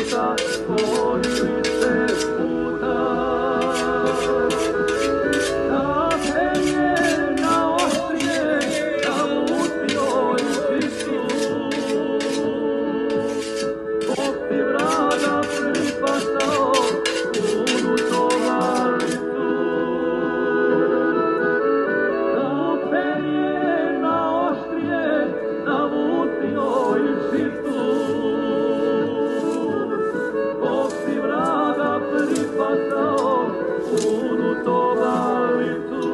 puta, borili se puta. Na penje, na ostrije, nalutio i sisu. Bog ti vraga pripasao, puno toga licu. Na penje, na ostrije, nalutio i sisu. Bog ti vraga pripasao, puno toga licu.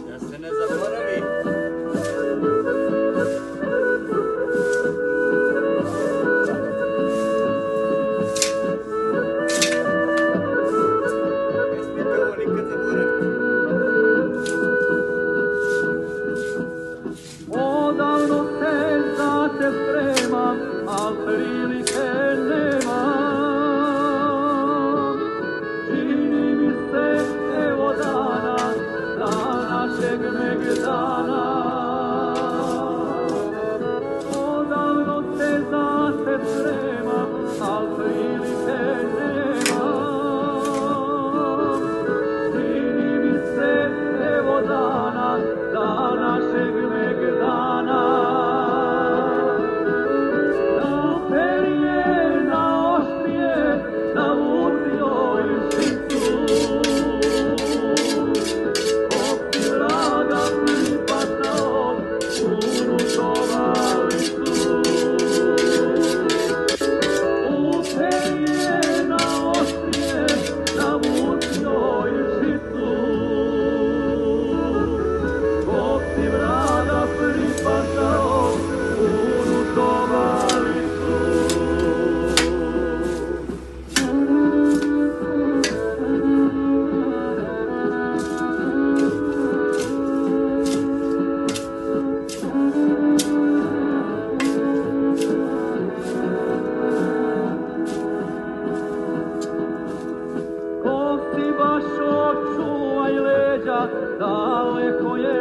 Da se ne zaboravi. Ne smijete ovo nikad zaboraviti. Odavno se za te spremam, al prilike nemam. Čini mi se evo dana, da našeg megdana. Odavno se za te spremam, al prilike nemam. Čini mi se evo dana, da našeg megdana. Na perje, na ostrije, nalutio i sisu. Bog ti vraga pripasao, puno toga licu. U perje, na ostrije, nalutio i sisu. Bog ti vraga pripasao, puno toga licu. Ko si baš očuvaj leđa, daleko je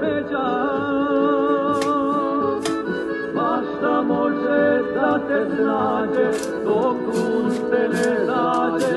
međa. Svašta može da te snađe, dok uz te ne zađe.